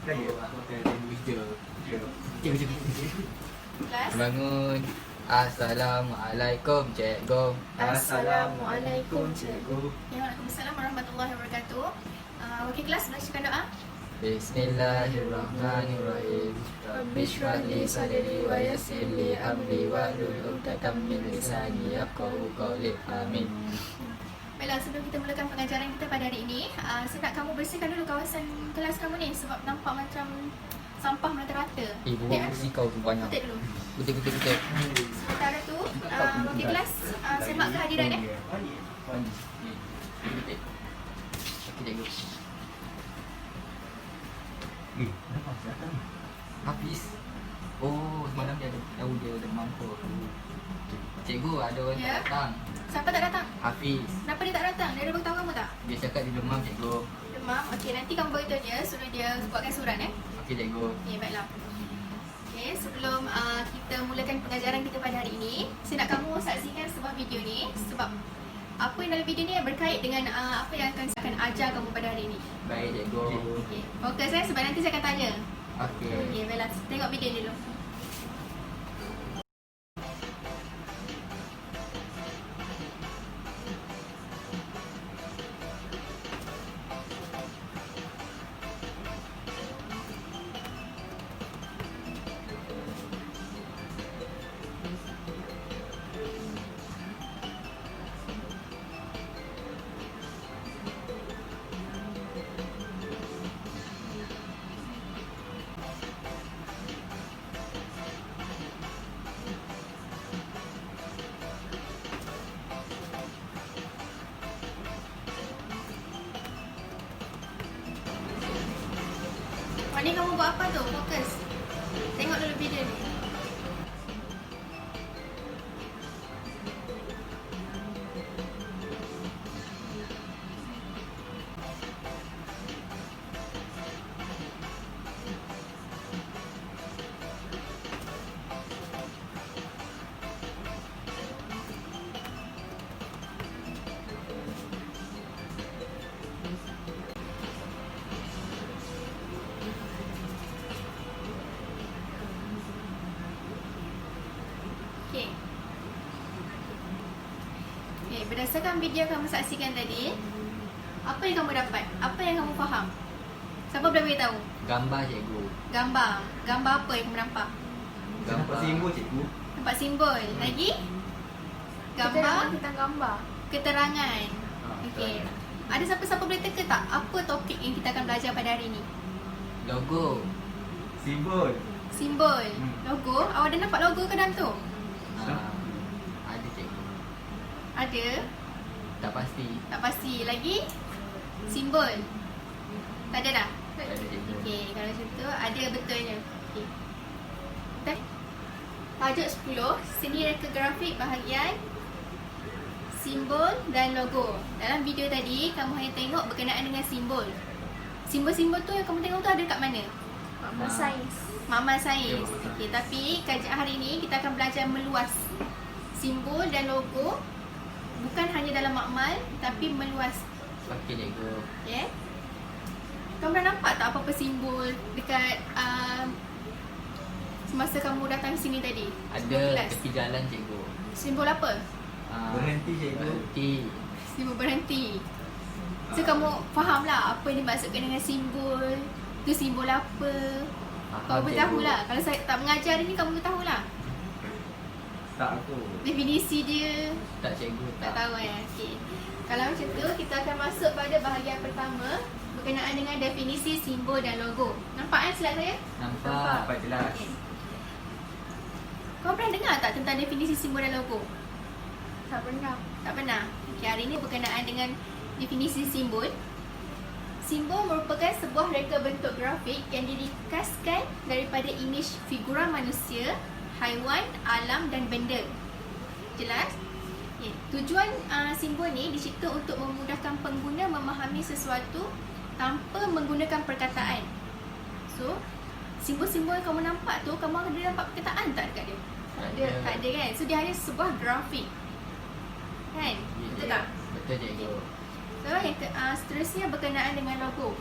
Aku akan language je. Kelas. Bangun. Assalamualaikum cikgu. Assalamualaikum cikgu. Waalaikumsalam warahmatullahi wabarakatuh. Wakil kelas bacakan doa. Bismillahirrahmanirrahim. Rabbisyhrah li sadri wa yassir li amri wahlul 'uqdatam min lisani yafqahu qawli. Amin. Baiklah, sebelum kita mulakan pengajaran kita pada hari ini, saya nak kamu bersihkan dulu kawasan kelas kamu ni sebab nampak macam sampah merata-rata. Buat bersih kau tu banyak. Kutik dulu. Kutik. Sementara tu, wakil kelas semak kehadiran Kutik. Okey cikgu. Hafiz. Oh, semalam dia ada tahu dia demam tu. Cikgu, ada orang Ya. tak datang. Siapa tak datang? Hafiz. Kenapa dia tak datang? Dia ada beritahu kamu tak? Dia cakap dia demam cikgu. Demam. Okey, nanti kamu beritahu dia, suruh dia buatkan surat Okey cikgu. Okey, baiklah. Okey, sebelum kita mulakan pengajaran kita pada hari ini, saya nak kamu saksikan sebuah video ni sebab apa yang dalam video ni berkait dengan apa yang akan saya akan ajar kamu pada hari ini. Baik cikgu. Okey, fokus sebab nanti saya akan tanya. Okey. Okey, baiklah. Tengok video ni dulu. Ni kamu buat apa tu? Fokus. Tengok dulu video ni. Okey. Okey, berdasarkan video kamu saksikan tadi, apa yang kamu dapat? Apa yang kamu faham? Siapa boleh beritahu? Gambar cikgu. Gambar. Gambar apa yang kamu nampak? Gambar simbol cikgu. Nampak simbol. Lagi? Gambar. Tentang gambar. Keterangan. Okey. Ada siapa-siapa boleh teka tak apa topik yang kita akan belajar pada hari ini? Logo. Simbol. Simbol. Logo. Awak ada nampak logo ke dalam tu? Ada cikgu. Ada. Tak pasti. Tak pasti. Lagi? Simbol. Tak ada dah? Tak ada cikgu. Okey, kalau macam tu ada betulnya. Okey. Tajuk 10, seni reka grafik bahagian simbol dan logo. Dalam video tadi, kamu hanya tengok berkenaan dengan simbol. Simbol-simbol tu yang kamu tengok tu ada kat mana? Makna sains. Mama Sains. Okey, tapi kajian hari ini kita akan belajar meluas. Simbol dan logo bukan hanya dalam makmal tapi meluas. Okey cikgu. Okey. Kamu dah nampak tak apa-apa simbol dekat semasa kamu datang sini tadi? Simbol Ada kelas. tepi jalan cikgu. Simbol apa? Berhenti cikgu. Berhenti. Simbol berhenti. So kamu faham lah apa yang dimaksudkan dengan simbol. Itu simbol apa? Kau beritahu lah. Kalau saya tak mengajar ni, kamu beritahu lah. Tak aku. Definisi dia. Tak cikgu. Tak tahu Okey. Kalau macam tu, kita akan masuk pada bahagian pertama berkenaan dengan definisi simbol dan logo. Nampak slide saya? Nampak. Nampak jelas. Okey. Kau pernah dengar tak tentang definisi simbol dan logo? Tak pernah. Tak pernah? Okey, hari ini berkenaan dengan definisi simbol. Simbol merupakan sebuah reka bentuk grafik yang diringkaskan daripada imej figura manusia, haiwan, alam dan benda. Jelas? Okay. Tujuan simbol ni dicipta untuk memudahkan pengguna memahami sesuatu tanpa menggunakan perkataan. So, simbol-simbol yang kamu nampak tu, kamu ada nampak perkataan tak dekat dia? Tak ada kan? So, dia hanya sebuah grafik. Kan? Betul tak? Betul cikgu. So, yang seterusnya berkenaan dengan logo.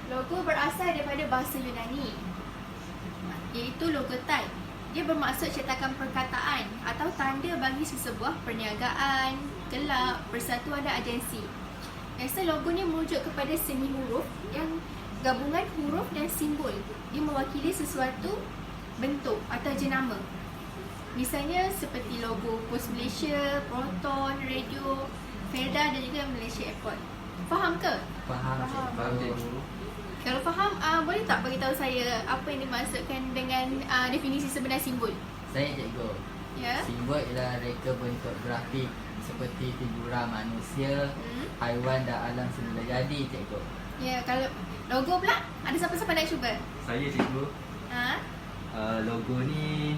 Logo berasal daripada bahasa Yunani, iaitu logotype. Dia bermaksud cetakan perkataan atau tanda bagi sesebuah perniagaan, kelab, persatuan dan agensi. Biasa logo ni merujuk kepada seni huruf yang gabungan huruf dan simbol. Dia mewakili sesuatu bentuk atau jenama. Misalnya seperti logo Pos Malaysia, Proton, Radio, Felda dan juga Malaysia Airport. Faham ke? Faham cikgu. Kalau faham, boleh tak beritahu saya apa yang dimaksudkan dengan definisi sebenar simbol? Saya cikgu. Ya. Simbol ialah reka bentuk grafik seperti figura manusia, haiwan dan alam semula jadi cikgu. Ya, kalau logo pula, ada siapa-siapa nak cuba? Saya cikgu. Ha? Logo ni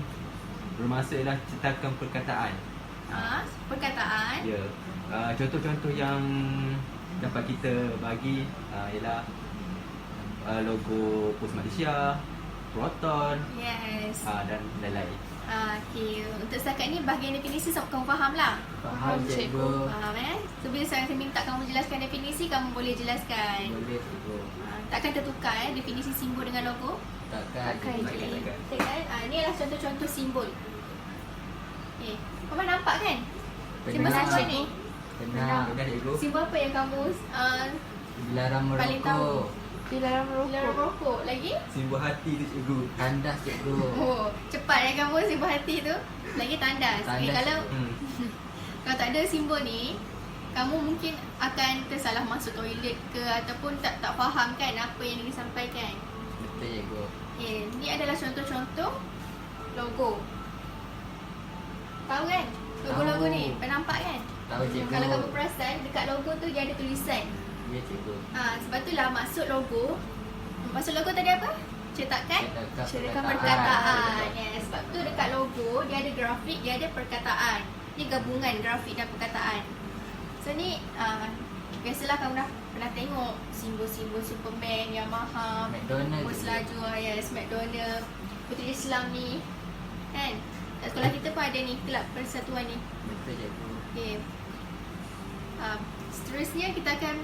bermaksud ialah cetakan perkataan. Perkataan. Ya. Contoh-contoh yang dapat kita bagi ialah logo Pos Malaysia, Proton, Yes. dan lain-lain. Okay. Untuk setakat ni bahagian definisi kamu faham lah. Faham cikgu. Faham So bila saya minta kamu jelaskan definisi, kamu boleh jelaskan. Boleh cikgu. Takkan tertukar definisi simbol dengan logo? Takkan Takkan. cikgu. Kan? Ni adalah contoh-contoh simbol. Okay. Kamu nampak kan? Simbol Benar. simbol ni. Benar. Benar cikgu? Simbol apa yang kamu Dilarang paling tahu? merokok. Dilarang Dilarang merokok. merokok. Lagi? Simbol hati tu cikgu. Tandas cikgu. Oh, cepat kamu simbol hati tu. Lagi tandas. Okay, Tandas. kalau Hmm. kalau tak ada simbol ni, kamu mungkin akan tersalah masuk toilet ke ataupun tak faham kan apa yang disampaikan. Betul cikgu. Okay, ni adalah contoh-contoh logo. Tahu kan? Logo-logo Tahu. ni, nampak kan? Tahu cikgu. Kalau kamu perasan, dekat logo tu dia ada tulisan. Ya cikgu. Sebab itulah maksud logo. Maksud logo tadi apa? Cetakan Cetakan perkataan. Yes, sebab tu dekat logo dia ada grafik, dia ada perkataan. Dia gabungan grafik dan perkataan. So ni biasalah kamu dah pernah tengok simbol-simbol Superman, Yamaha, McDonald bus cikgu. laju, yes, McDonald, Puteri Islam ni. Kan? Kat sekolah kita pun ada ni, kelab persatuan ni. Betul cikgu. Okay. Seterusnya kita akan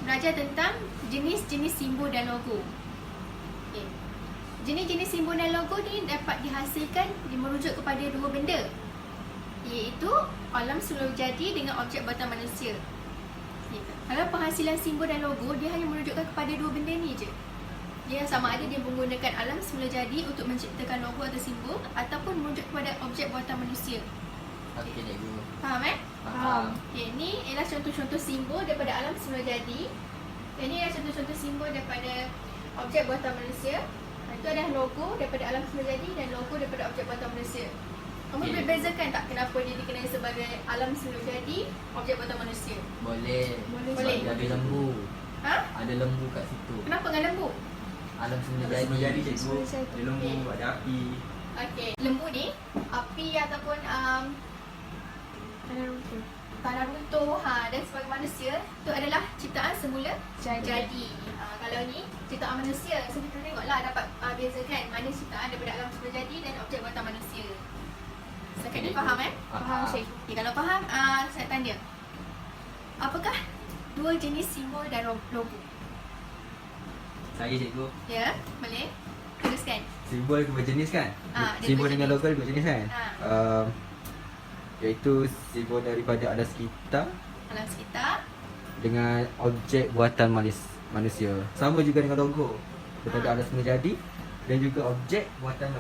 belajar tentang jenis-jenis simbol dan logo. Okay. Jenis-jenis simbol dan logo ni dapat dihasilkan merujuk kepada dua benda, iaitu alam semula jadi dengan objek buatan manusia. Okay. Kalau penghasilan simbol dan logo, dia hanya merujukkan kepada dua benda ni je. Dia sama ada dia menggunakan alam semula jadi untuk menciptakan logo atau simbol, ataupun merujuk kepada objek buatan manusia. Okey cikgu. Faham Faham. Okay, ni ialah contoh-contoh simbol daripada alam semula jadi. Dan ni adalah contoh-contoh simbol daripada objek buatan manusia. Itu adalah logo daripada alam semula jadi dan logo daripada objek buatan manusia. Kamu Okay. boleh bezakan tak kenapa dia dikenali sebagai alam semula jadi, objek buatan manusia? Boleh. Boleh. Sebab dia ada lembu. Ha? Ada lembu kat situ. Kenapa dengan lembu? Alam semula Ada semua jadi jadi. cikgu. Semua jadi. Ada lembu, ada api. Okey, lembu ni api ataupun Tanah runtuh. tanah runtuh dan sebagai manusia tu adalah ciptaan semula jadi. Kalau ni ciptaan manusia, so kita tengoklah dapat bezakan mana ciptaan daripada alam semula jadi dan objek buatan manusia. Setakat ni faham Faham cikgu. Okay, kalau faham, saya tanya, apakah dua jenis simbol dan logo? Saya cikgu. Ya, boleh? Teruskan. Simbol dua jenis kan? Dia Simbol dua dengan jenis. logo dua jenis kan? Iaitu simbol daripada alam sekitar Alam sekitar. dengan objek buatan manusia. Sama juga dengan logo daripada alam semula jadi dan juga objek buatan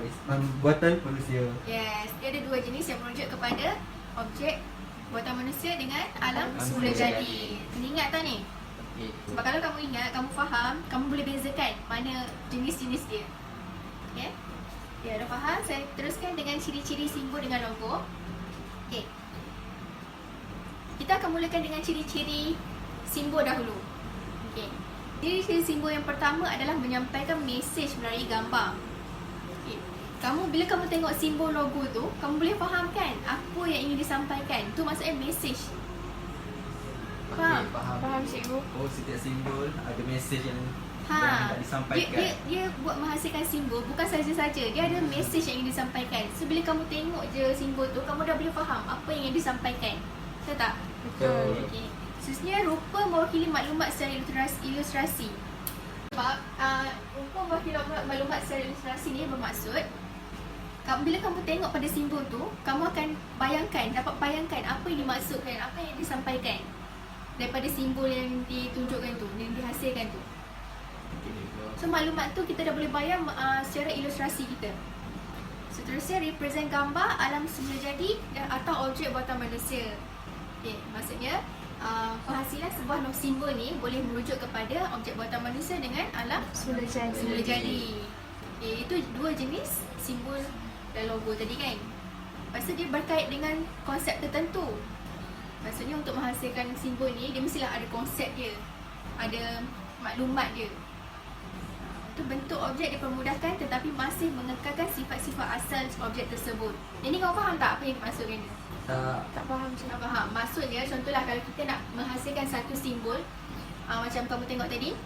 manusia. Yes, dia ada dua jenis yang merujuk kepada objek buatan manusia dengan alam Alam semula semula jadi. jadi. Kena ingat tak ni? Okey. Sebab kalau kamu ingat, kamu faham, kamu boleh bezakan mana jenis-jenis dia. Okay? Ya, dah faham? Saya teruskan dengan ciri-ciri simbol dengan logo. Okay. Kita akan mulakan dengan ciri-ciri simbol dahulu. Okay. Ciri-ciri simbol yang pertama adalah menyampaikan mesej melalui gambar. Okay. Bila kamu tengok simbol logo tu, kamu boleh faham kan apa yang ingin disampaikan. Tu maksudnya mesej. Faham? Okey, faham. Faham cikgu. Oh, setiap simbol ada mesej yang Ha, nak disampaikan. dia buat menghasilkan simbol bukan saja-saja, dia ada mesej yang ingin disampaikan. So bila kamu tengok je simbol tu, kamu dah boleh faham apa yang ingin disampaikan. Betul tak? Betul. Okey. Khususnya rupa mewakili maklumat secara ilustrasi. Sebab untuk bagi maklumat secara ilustrasi ni bermaksud bila kamu tengok pada simbol tu, kamu akan dapat bayangkan apa yang dimaksudkan, apa yang disampaikan daripada simbol yang ditunjukkan tu, yang dihasilkan tu. So maklumat tu kita dah boleh bayang secara ilustrasi kita. Seterusnya, represent gambar alam semula jadi atau objek buatan manusia. Okay, maksudnya penghasilan sebuah simbol ni boleh merujuk kepada objek buatan manusia dengan alam Semula jadi. semula jadi. Okay, itu dua jenis simbol dan logo tadi kan. Lepas tu dia berkait dengan konsep tertentu. Maksudnya untuk menghasilkan simbol ni, dia mestilah ada konsep dia, ada maklumat dia. Itu bentuk objek dipermudahkan tetapi masih mengekalkan sifat-sifat asal objek tersebut. Ini kau faham tak apa yang dimaksudkan ni? Tak faham Tak saya. faham. Maksudnya contohlah kalau kita nak menghasilkan satu simbol, macam kamu tengok tadi,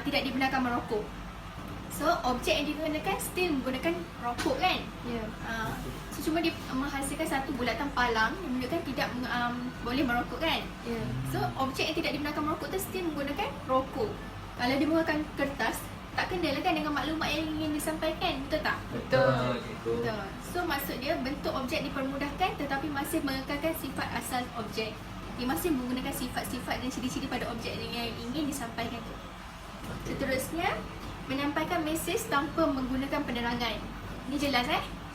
tidak dibenarkan merokok. So objek yang digunakan still menggunakan rokok kan? Ya. So cuma dia menghasilkan satu bulatan palang yang menunjukkan tidak boleh merokok kan? Ya. So objek yang tidak dibenarkan merokok tu still menggunakan rokok. Kalau dia menggunakan kertas, tak kena lah kan dengan maklumat yang ingin disampaikan, betul tak? Betul. Betul. So maksud dia bentuk objek dipermudahkan tetapi masih mengekalkan sifat asal objek. Dia masih menggunakan sifat-sifat dan ciri-ciri pada objek yang ingin disampaikan tu. Seterusnya, menyampaikan mesej tanpa menggunakan penerangan. Ini jelas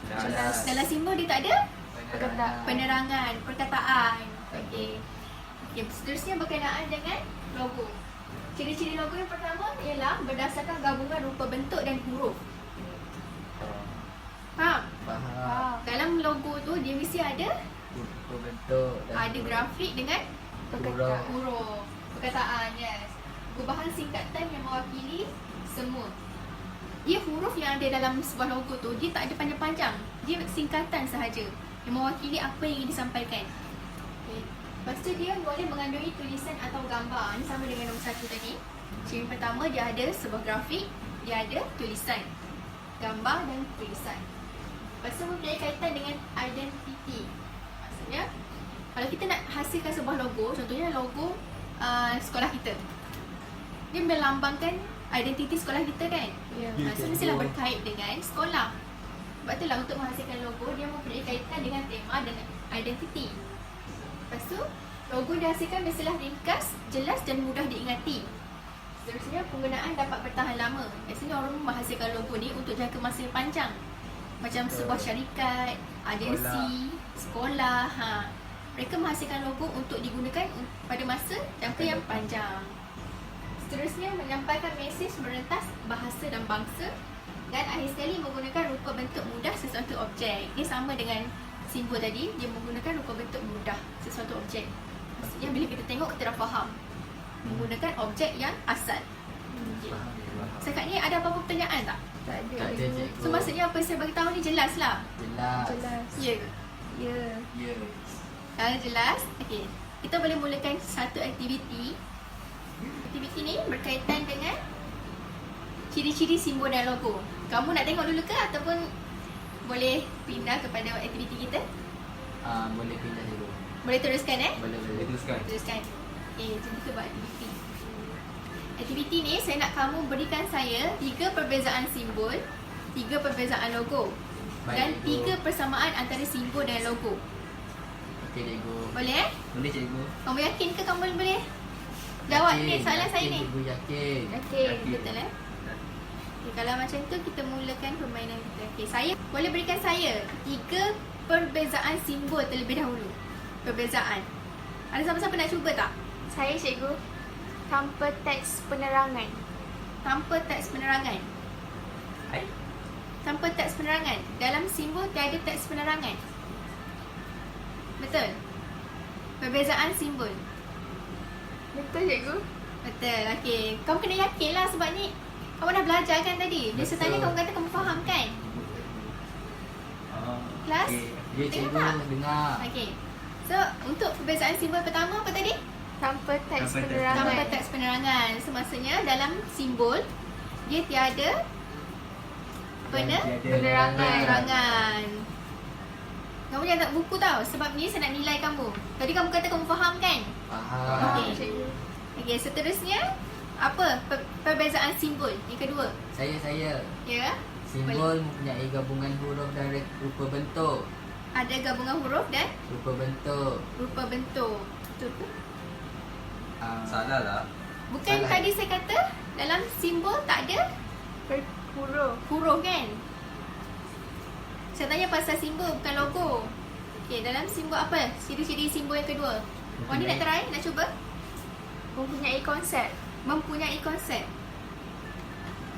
Jelas. Dalam simbol dia tak ada Perkataan. penerangan, perkataan. Okey. Okey, seterusnya berkenaan dengan logo. Ciri-ciri logo yang pertama ialah berdasarkan gabungan rupa bentuk dan huruf. Faham? Faham. Dalam logo tu dia mesti ada Bentuk dan ada grafik dengan Perkataan. huruf, perkataan, yes. Perubahan singkatan yang mewakili semua. Dia huruf yang ada dalam sebuah logo tu, dia tak ada panjang-panjang. Dia singkatan sahaja yang mewakili apa yang ingin disampaikan. Okay. Lepas tu dia boleh mengandungi tulisan atau gambar. Ini sama dengan nombor 1 tadi. Ciri pertama, dia ada sebuah grafik, dia ada tulisan, gambar dan tulisan. Lepas tu mempunyai kaitan dengan identiti. Maksudnya, kalau kita nak hasilkan sebuah logo, contohnya logo sekolah kita, dia melambangkan identiti sekolah kita kan? Ya. So mestilah berkait dengan sekolah. Sebab itulah untuk menghasilkan logo, dia mempunyai kaitan dengan tema dan identiti. Lepas tu, logo dihasilkan mestilah ringkas, jelas dan mudah diingati. Seterusnya, penggunaan dapat bertahan lama. Biasanya orang menghasilkan logo ni untuk jangka masa yang panjang. Macam sebuah syarikat, agensi, sekolah. Mereka menghasilkan logo untuk digunakan pada masa jangka yang panjang. Seterusnya, menyampaikan mesej merentas bahasa dan bangsa. Dan akhir sekali menggunakan rupa bentuk mudah sesuatu objek. Dia sama dengan simbol tadi, dia menggunakan rupa bentuk mudah sesuatu objek. Maksudnya bila kita tengok kita dah faham. Menggunakan objek yang asal. Setakat ni ada apa-apa pertanyaan tak? Tak ada. Tak ada, Cikgu. cikgu. So maksudnya apa yang saya bagi tahu ni jelas lah. Jelas. Jelas. Ya ke? Ya. Ya. Kalau jelas, okey. Kita boleh mulakan satu aktiviti. Aktiviti ni berkaitan dengan ciri-ciri simbol dan logo. Kamu nak tengok dulu ke ataupun boleh pindah kepada aktiviti kita? Boleh pindah dulu. Boleh teruskan Boleh teruskan. Teruskan. Okey, jom kita buat aktiviti. Aktiviti ni saya nak kamu berikan saya 3 perbezaan simbol, 3 perbezaan logo dan Baik, 3 cikgu. persamaan antara simbol dan logo. Okey, cikgu. Boleh? Boleh, cikgu. Kamu yakin ke kamu boleh jawab ni soalan saya ni? Cikgu yakin. Okey, betul Okay, kalau macam tu kita mulakan permainan kita. Okey, saya boleh berikan saya 3 perbezaan simbol terlebih dahulu. Perbezaan. Ada siapa-siapa nak cuba tak? Saya cikgu. Tanpa teks penerangan. Tanpa teks penerangan. Hai. Tanpa teks penerangan. Dalam simbol tiada teks penerangan. Betul? Perbezaan simbol. Betul cikgu? Betul. Okey, kamu kena yakin lah sebab ni kamu dah belajar kan tadi. Dia Betul. tanya kamu kata kamu faham kan? Kelas? Okey. Ya, Dengar cikgu. tak? Dengar. Okey. So, untuk perbezaan simbol pertama apa tadi? Tanpa teks Tanpa teks penerangan. Tanpa teks penerangan. So, maksudnya dalam simbol dia tiada Penerangan. penerangan. Kamu jangan tak buku tau. Sebab ni saya nak nilai kamu. Tadi kamu kata kamu faham kan? Faham. Okey. Cikgu. Okey, seterusnya Apa perbezaan simbol yang kedua? Saya. Ya. Simbol mempunyai gabungan huruf dan rupa bentuk. Ada gabungan huruf dan Rupa bentuk. rupa bentuk. Betul ke? Salah lah. Bukan Salah. tadi saya kata dalam simbol tak ada Huruf. huruf kan? Saya tanya pasal simbol bukan logo. Okey, dalam simbol apa? Ciri-ciri simbol yang kedua. Wani nak try? Nak cuba? Mempunyai konsep. Mempunyai konsep.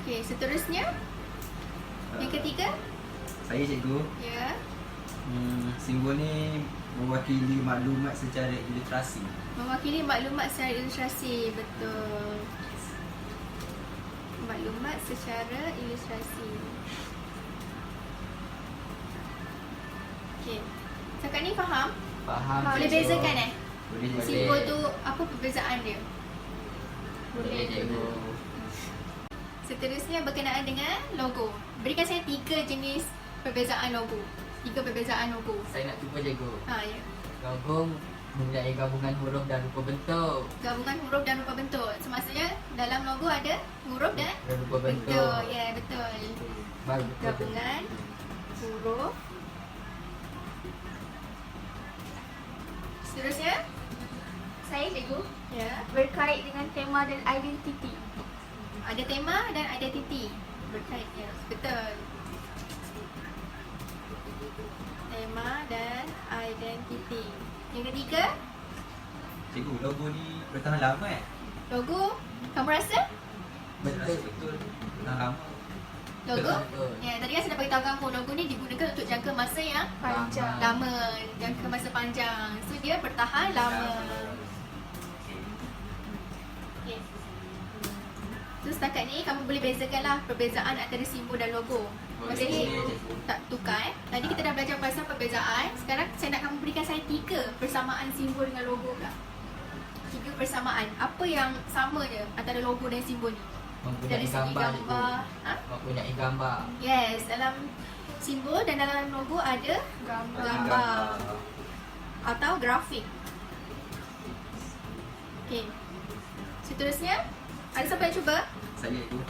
Okey, seterusnya yang ketiga. Saya cikgu. Ya. Simbol ni mewakili maklumat secara ilustrasi. Mewakili maklumat secara ilustrasi. Betul. Maklumat secara ilustrasi. Okey. Setakat ni faham? Faham. Boleh cikgu. bezakan Boleh cikgu. Simbol tu apa perbezaan dia? Boleh cikgu. Seterusnya berkenaan dengan logo. Berikan saya 3 jenis perbezaan logo. 3 perbezaan logo. Saya nak cuba cikgu. Ya. Logo mempunyai gabungan huruf dan rupa bentuk. Gabungan huruf dan rupa bentuk. So, maksudnya dalam logo ada huruf dan Rupa bentuk. bentuk. Ya, betul. Baru betul. Gabungan huruf. Seterusnya? Saya cikgu Ya. berkait dengan tema dan identiti. Ada tema dan identiti. Berkait, ya. Betul. Tema dan identiti. Yang ketiga, Cikgu, logo ni bertahan lama logo. Kamu rasa? Betul. Betul. Bertahan lama. Logo? Betul. Ya, tadi kan saya dah beritahu kamu logo ni digunakan untuk jangka masa yang Panjang. lama, jangka masa panjang. So dia bertahan lama. Okay. So setakat ni kamu boleh bezakanlah perbezaan antara simbol dan logo. Maksud ni tak tukar. Tadi kita dah belajar pasal perbezaan. Sekarang saya nak kamu berikan saya 3 persamaan simbol dengan logo pula. 3 persamaan. Apa yang sama je antara logo dan simbol ni? Mempunyai Dari segi gambar. gambar. cikgu. Ha? Mempunyai gambar. Yes, dalam simbol dan dalam logo ada gambar atau grafik. Okey. Seterusnya, ada siapa yang cuba? Saya itu.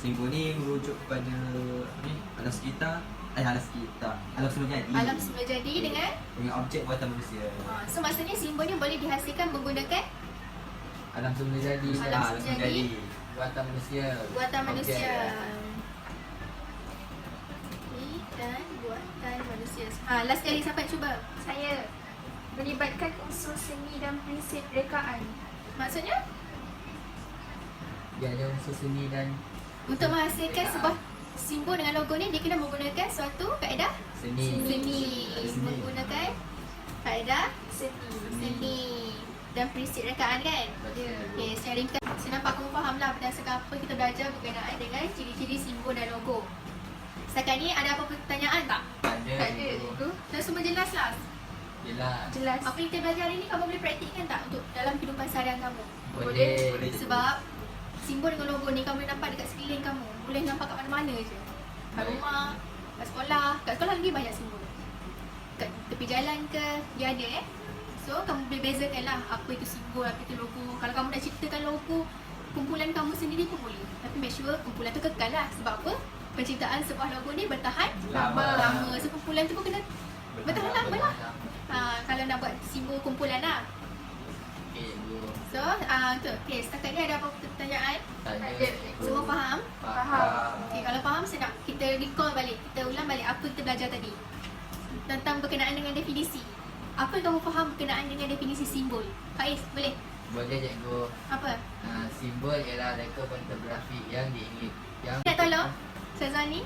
Simbol ni merujuk kepada alam sekitar. Alam sekitar. Alam semula jadi. Alam semula jadi dengan objek buatan manusia. so maksudnya simbol ni boleh dihasilkan menggunakan Alam semula jadi. Alam Alam semula jadi. Buatan manusia. buatan Objek. manusia. Okey, dan buatan manusia. Last sekali siapa yang cuba? Saya melibatkan unsur seni dan prinsip rekaan. Maksudnya Dia ada unsur seni dan untuk menghasilkan sebuah simbol dengan logo ni dia kena menggunakan suatu kaedah seni. menggunakan kaedah Seni. seni dan prinsip rekaan kan? Ya. Okey, secara ringkas saya nampak kamu faham lah berdasarkan apa kita belajar berkenaan dengan ciri-ciri simbol dan logo. Setakat ni ada apa pertanyaan tak? Ada. Tak ada cikgu. cikgu. Dah semua jelas lah. Jelas. Jelas. Apa yang kita belajar hari ni kamu boleh praktikkan tak untuk dalam kehidupan seharian kamu? Boleh. Boleh. Sebab simbol dengan logo ni kamu boleh nampak dekat sekeliling kamu. Boleh nampak kat mana-mana je. Kat rumah, kat sekolah. Kat sekolah lagi banyak simbol. Kat tepi jalan ke, dia ada So, kamu boleh bezakan lah apa itu simbol, apa itu logo. Kalau kamu nak ciptakan logo kumpulan kamu sendiri pun boleh. Tapi make sure kumpulan tu kekal lah. Sebab apa? Penciptaan sebuah logo ni bertahan lama. So, kumpulan tu pun kena bertahan lama lah. Kalau nak buat simbol kumpulan lah. Okey, cikgu. So, tu. Okay, setakat ni ada apa pertanyaan? Tak ada. Ada. Semua faham? Faham. Okay, kalau faham saya nak kita recall balik. Kita ulang balik apa kita belajar tadi. Tentang berkenaan dengan definisi. Apa yang kamu faham berkenaan dengan definisi simbol? Faiz, boleh? Boleh cikgu. Apa? Simbol ialah reka bentuk grafik yang diingin. Yang Nak tolong? Syazani,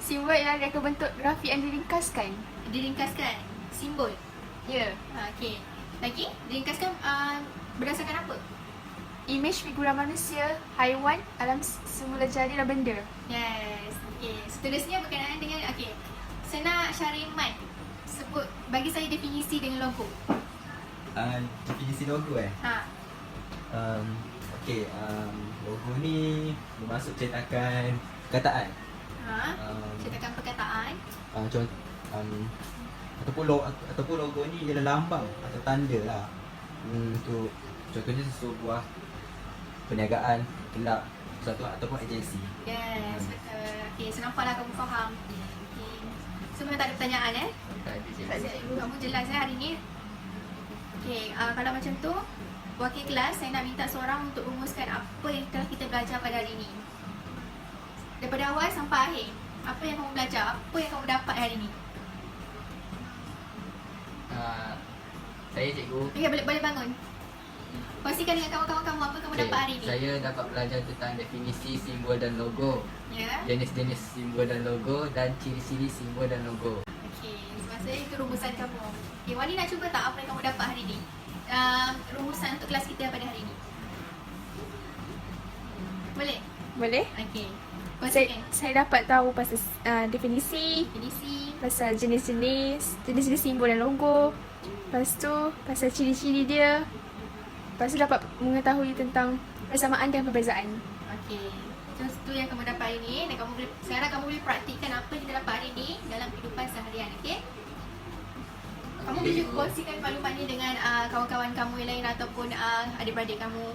Simbol ialah reka bentuk grafik yang diringkaskan. diringkaskan. Simbol. Ya. Okey. Lagi? Diringkaskan berdasarkan apa? Imej figura manusia, haiwan, alam semula jadi dan benda. Yes. Okey. Seterusnya berkenaan dengan saya nak Syariman sebut bagi saya definisi dengan logo. Definisi logo Okey, logo ni bermaksud cetakan perkataan. Cetakan perkataan. Ataupun logo ni ialah lambang atau tanda lah untuk contohnya sebuah perniagaan kelab persatuan ataupun agensi. Yes, betul. Okay, so nampaklah kamu faham. Okay. So memang tak ada pertanyaan Tak ada Tak ada. cikgu. Kamu jelas hari ni. Okay, kalau macam tu, wakil kelas saya nak minta seorang untuk rumuskan apa yang telah kita belajar pada hari ni. Daripada awal sampai akhir, apa yang kamu belajar, apa yang kamu dapat hari ni. Saya cikgu. Okay, boleh bangun. Kongsikan dengan kawan-kawan kamu apa kamu dapat hari ni. Saya dapat belajar tentang definisi simbol dan logo, Ya. jenis-jenis simbol dan logo, dan ciri-ciri simbol dan logo. Okay, semasa itu rumusan kamu. Okay, Wani nak cuba tak apa yang kamu dapat hari ni? Rumusan untuk kelas kita pada hari ni. Boleh? Boleh? Okay. Saya, Kongsikan. saya dapat tahu pasal definisi, Definisi. pasal jenis-jenis simbol dan logo. Lepas tu, pasal ciri-ciri dia. Lepas tu dapat mengetahui tentang persamaan dan perbezaan. Okay. So, itu yang kamu dapat hari ni. Dan sekarang kamu boleh praktikkan apa yang kita dapat hari ni dalam kehidupan seharian. Okay? Kamu boleh kongsikan maklumat ni dengan kawan-kawan kamu yang lain ataupun adik-beradik kamu.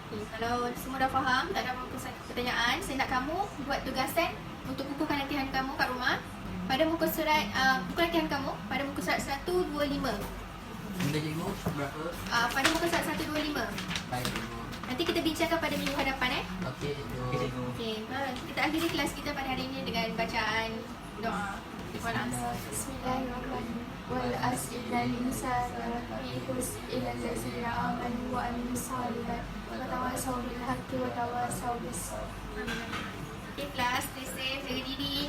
Okay, kalau semua dah faham, tak ada apa-apa pertanyaan, saya nak kamu buat tugasan untuk buku latihan kamu kat rumah. Pada muka surat, buku latihan kamu pada muka surat 125. Benda cikgu berapa? Pada muka surat 125. Baik cikgu. Nanti kita bincangkan pada minggu hadapan Okey cikgu. Okey cikgu. Okay, kita akhiri kelas kita pada hari ini dengan bacaan doa. Bismillahirrahmanirrahim. Wal asri innal insana lafi khusr illa allazina amanu wa amilus solihat wa tawassaw bil haqqi wa tawassaw bis sabr. Okay, kelas, stay safe, jaga diri.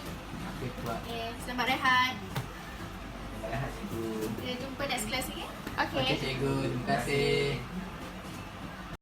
Okey kuat. Okay, selamat rehat. Terima kasih cikgu. Kita jumpa next kelas lagi. Okay. Okey cikgu, terima kasih.